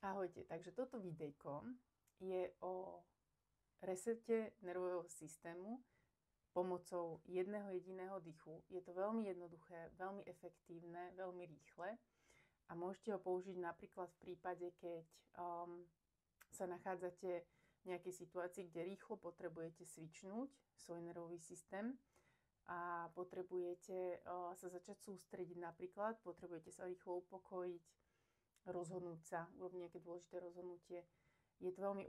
Ahojte, takže toto videjko je o resete nervového systému pomocou jedného jediného dýchu. Je to veľmi jednoduché, veľmi efektívne, veľmi rýchle a môžete ho použiť napríklad v prípade, keď sa nachádzate v nejakej situácii, kde rýchlo potrebujete switchnúť svoj nervový systém a potrebujete sa začať sústrediť napríklad, potrebujete sa rýchlo upokojiť, rozhodnúť sa, urobiť nejaké dôležité rozhodnutie. Je to veľmi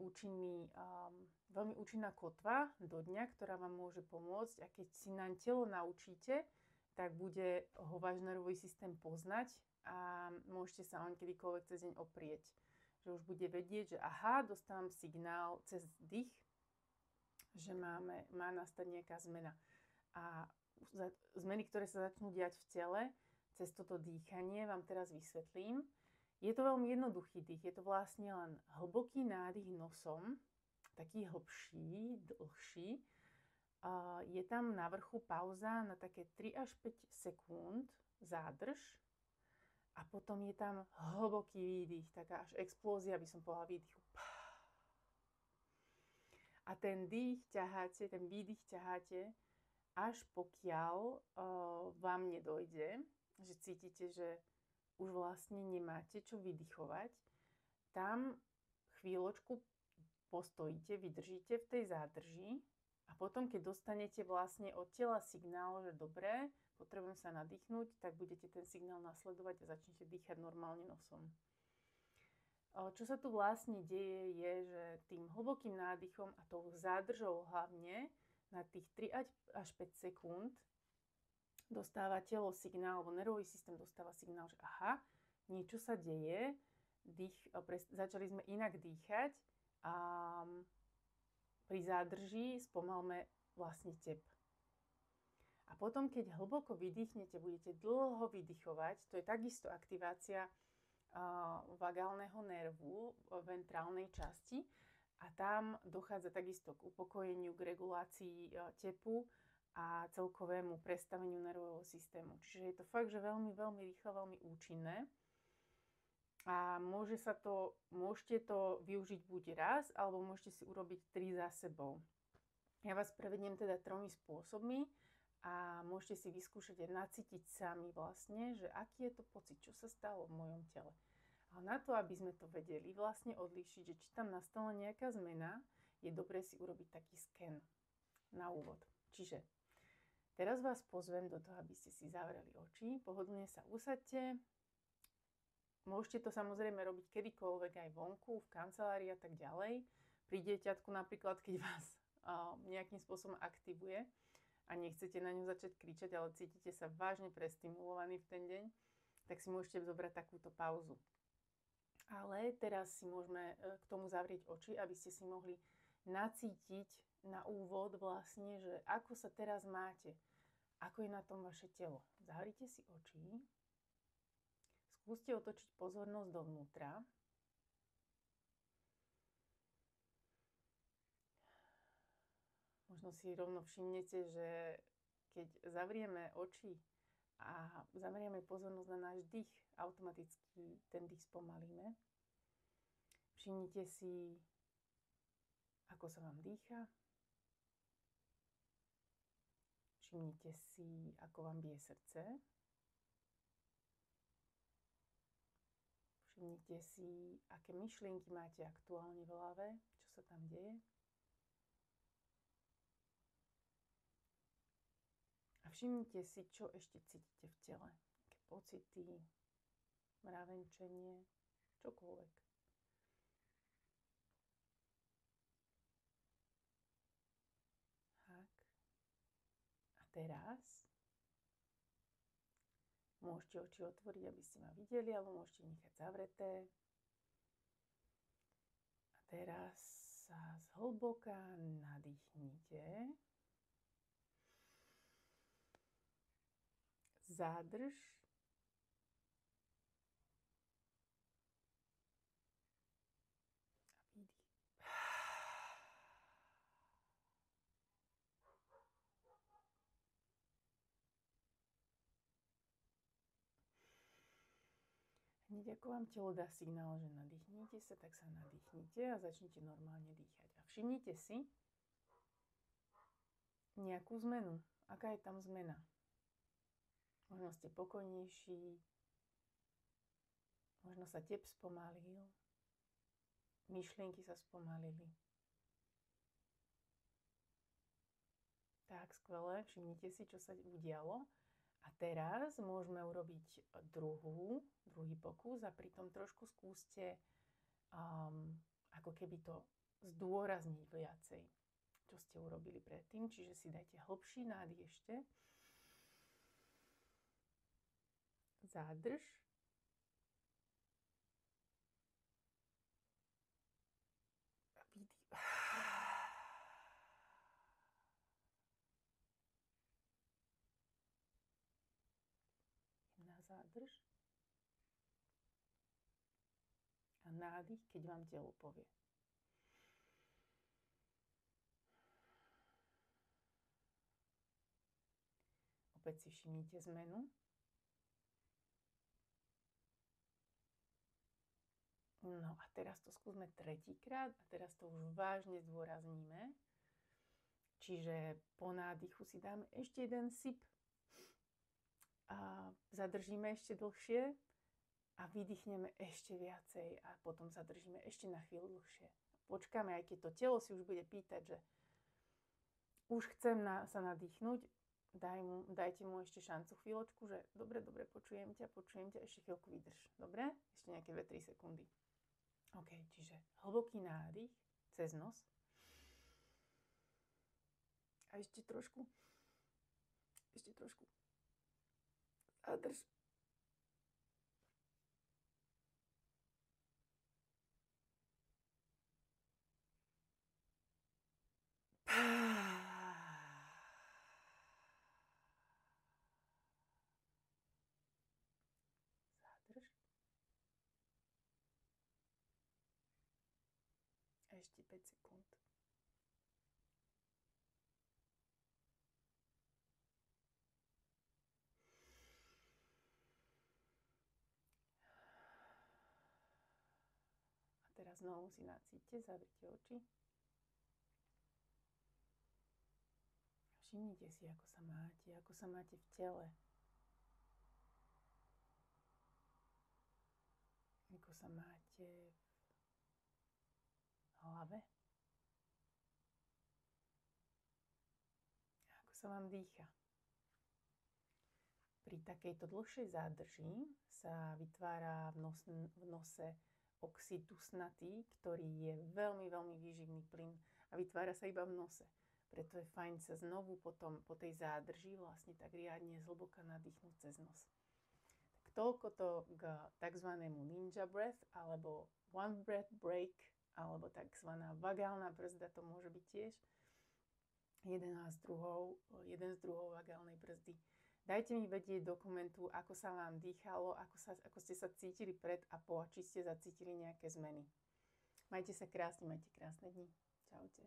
účinná kotva do dňa, ktorá vám môže pomôcť a keď si naň telo naučíte, tak bude ho váš nervový systém poznať a môžete sa oň kedykoľvek cez deň oprieť. Že už bude vedieť, že aha, dostávam signál cez dých, že má nastať nejaká zmena. A zmeny, ktoré sa začnú diať v tele, cez toto dýchanie vám teraz vysvetlím. Je to veľmi jednoduchý dých, je to vlastne len hlboký nádych nosom, taký hlbší, dlhší. Je tam na vrchu pauza na také 3 až 5 sekúnd, zádrž. A potom je tam hlboký výdych, taká až explózia, by som povedala, výdychu. A ten dých ťaháte, ten výdych ťaháte, až pokiaľ vám nedojde, že cítite, že už vlastne nemáte čo vydychovať, tam chvíľočku postojíte, vydržíte v tej zádrži a potom, keď dostanete vlastne od tela signál, že dobre, potrebujem sa nadýchnuť, tak budete ten signál nasledovať a začnete dýchať normálne nosom. Čo sa tu vlastne deje, je, že tým hlbokým nádychom a tou zádržou hlavne na tých 3 až 5 sekúnd dostáva telo signál, alebo nervový systém dostáva signál, že aha, niečo sa deje, začali sme inak dýchať a pri zádrží spomalme vlastne tep. A potom, keď hlboko vydýchnete, budete dlho vydychovať, to je takisto aktivácia vagálneho nervu v ventrálnej časti a tam dochádza takisto k upokojeniu, k regulácii tepu a celkovému prestaveniu nervového systému. Čiže je to fakt, že veľmi, veľmi rýchle, veľmi účinné. A môžete to využiť buď raz, alebo môžete si urobiť 3 za sebou. Ja vás prevediem teda 3 spôsobmi a môžete si vyskúšať a nacítiť sami vlastne, že aký je to pocit, čo sa stalo v mojom tele. Ale na to, aby sme to vedeli vlastne odlíšiť, že či tam nastala nejaká zmena, je dobré si urobiť taký sken na úvod. Čiže teraz vás pozvem do toho, aby ste si zavreli oči, pohodlne sa usaďte. Môžete to samozrejme robiť kedykoľvek aj vonku, v kancelárii a tak ďalej. Pri dieťatku napríklad, keď vás nejakým spôsobom aktivuje a nechcete na ňu začať kričať, ale cítite sa vážne prestimulovaní v ten deň, tak si môžete zobrať takúto pauzu. Ale teraz si môžeme k tomu zavrieť oči, aby ste si mohli nacítiť na úvod vlastne, že ako sa teraz máte, ako je na tom vaše telo. Zavrite si oči, skúste otočiť pozornosť dovnútra. Možno si rovno všimnete, že keď zavrieme oči a zameriame pozornosť na náš dých, automaticky ten dých spomalíme. Všimnite si, ako sa vám dýcha. Všimnite si, ako vám bije srdce. Všimnite si, aké myšlienky máte aktuálne v hlave, čo sa tam deje. A všimnite si, čo ešte cítite v tele. Aké pocity, mravenčenie, čokoľvek. Tak. A teraz môžete oči otvoriť, aby ste ma videli, alebo môžete nechať zavreté. A teraz sa zhlboka nadýchnite. Zádrž. A výdych. hneď ako vám telo dá signál, že nadýchnite sa, tak sa nadýchnite a začnite normálne dýchať. A všimnite si nejakú zmenu. Aká je tam zmena? Možno ste pokojnejší, možno sa tep spomalil, myšlienky sa spomalili. Tak, skvelé, všimnite si, čo sa udialo. A teraz môžeme urobiť druhý pokus a pritom trošku skúste ako keby to zdôrazniť viacej, čo ste urobili predtým. Čiže si dajte hlbší nádych ešte. Zádrž. A výdych. Zádrž a nádych, keď vám telo povie. Opäť si všimnite zmenu. No a teraz to skúsme tretíkrát a teraz to už vážne zdôrazníme. Čiže po nádychu si dáme ešte jeden sip. A zadržíme ešte dlhšie a vydýchneme ešte viacej a potom zadržíme ešte na chvíľu dlhšie. Počkáme, aj keď to telo si už bude pýtať, že už chcem sa nadýchnúť, dajte mu ešte šancu chvíľočku, že dobre, počujem ťa, ešte chvíľku vydrž. Dobre? Ešte nejaké 2-3 sekundy. OK, čiže hlboký nádych cez nos. A ešte trošku. A drž. Zadrž. A ešte 5 sekúnd. Teraz znovu si nacíte, zavrite oči. Všimnite si, ako sa máte v tele. Ako sa máte v hlave. Ako sa vám dýcha. Pri takejto dlhšej zádrži sa vytvára v nose oxid dusnatý, ktorý je veľmi, veľmi výživný plyn a vytvára sa iba v nose. Preto je fajn sa znovu potom po tej zádrži vlastne tak riadne zhlboka nadýchnúť cez nos. Tak toľko to k tzv. Ninja breath alebo one breath break alebo tzv. Vagálna brzda, to môže byť tiež jeden z druhov vagálnej brzdy. Dajte mi vedieť do komentu, ako sa vám dýchalo, ako ste sa cítili pred a po, či ste zacítili nejaké zmeny. Majte sa krásne, majte krásne dni. Čaute.